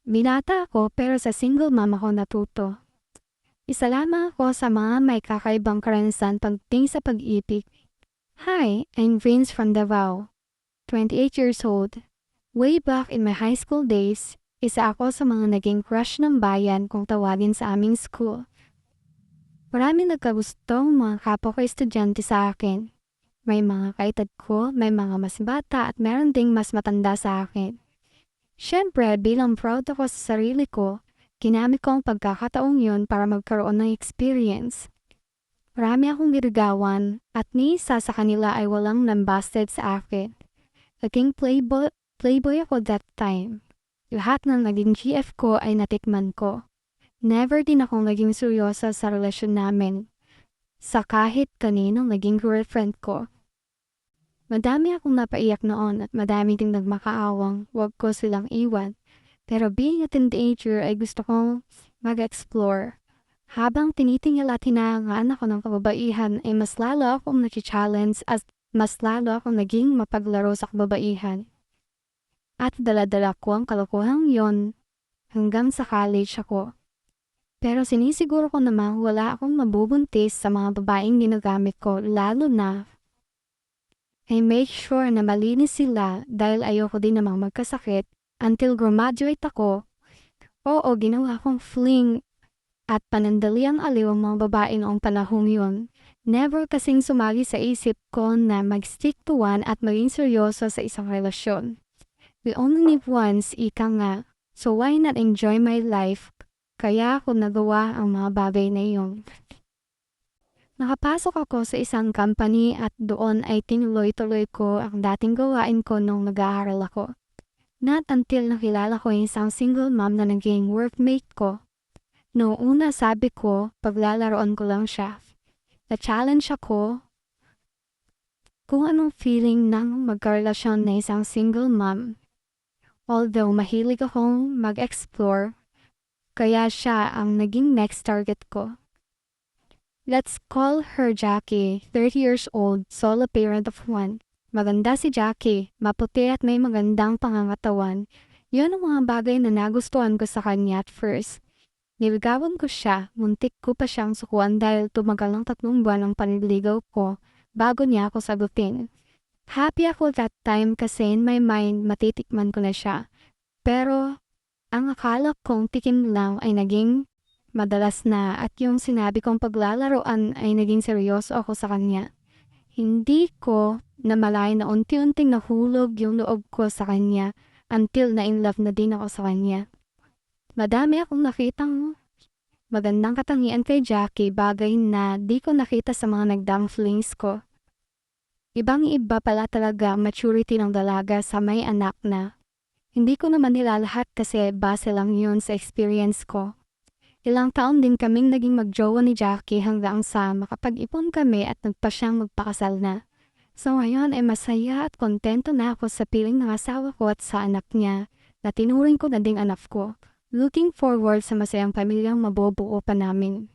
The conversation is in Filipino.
Binata ako pero sa single mom ako natuto. Isa lamang ako sa mga may kakaibang karanasan pagdating sa pag-ibig. Hi, I'm Vince from Davao, 28 years old. Way back in my high school days, isa ako sa mga naging crush ng bayan kung tawagin sa aming school. Maraming nagkagustong mga kapwa ko estudyante sa akin. May mga kaedad ko, may mga mas bata at meron ding mas matanda sa akin. Siyempre, bilang proud ako sa sarili ko, ginamit ko ang pagkakataong yun para magkaroon ng experience. Marami akong niligawan at ni isa sa kanila ay walang nambasted sa akin. Naging playboy ako that time. Lahat ng naging GF ko ay natikman ko. Never din akong naging seryosa sa relasyon namin. Sa kahit kaninong naging girlfriend ko. Madami akong napaiyak noon at madami ding nagmakaawang wag ko silang iwan. Pero being a teenager ay gusto kong mag-explore. Habang tinitingala at hinahangaan ako ng kababaihan ay mas lalo akong nag-challenge at mas lalo akong naging mapaglaro sa kababaihan. At dala-dala ko ang kalokohang yon hanggang sa college ako. Pero sinisiguro ko namang wala akong mabubuntis sa mga babaeng ginagamit ko lalo na I make sure na malinis sila dahil ayoko din namang magkasakit until graduate ako. Oo, ginawa kong fling at panandaliang aliw ang mga babae noong panahong yun. Never kasing sumagi sa isip ko na mag-stick to one at maging seryoso sa isang relasyon. We only live once, ika nga. So why not enjoy my life? Kaya ako nagawa ang mga bagay na iyon. Nakapasok ako sa isang company at doon ay tinuloy-tuloy ko ang dating gawain ko nung nag-aaral ako. Not until nakilala ko yung isang single mom na naging workmate ko. Noong una sabi ko, paglalaroan ko lang siya. Na-challenge ako kung anong feeling ng magkarelasyon na isang single mom. Although mahilig akong mag-explore, kaya siya ang naging next target ko. Let's call her Jackie, 30 years old, solo parent of one. Maganda si Jackie, maputi at may magandang pangangatawan. Yun ang mga bagay na nagustuhan ko sa kanya at first. Niligawan ko siya, muntik ko pa siyang sukuan dahil tumagal ng 3 buwan ang panliligaw ko bago niya ako sagutin. Happy ako that time kasi in my mind matitikman ko na siya. Pero ang akala kong tikim lang ay naging madalas na at yung sinabi kong paglalaroan ay naging seryoso ako sa kanya. Hindi ko namalayan na unti-unting nahulog yung loob ko sa kanya until na in love na din ako sa kanya. Madami akong nakitang magandang katangian kay Jackie, bagay na di ko nakita sa mga nagdaang flings ko. Ibang-iba pala talaga maturity ng dalaga sa may anak na. Hindi ko naman nilalahat kasi base lang yun sa experience ko. Ilang taon din kaming naging magjowa ni Jackie hanggang sa makapag-ipon kami at nagpa siyang magpakasal na. So ngayon ay masaya at kontento na ako sa piling ng asawa ko at sa anak niya na tinuring ko na ding anak ko. Looking forward sa masayang pamilyang mabubuo pa namin.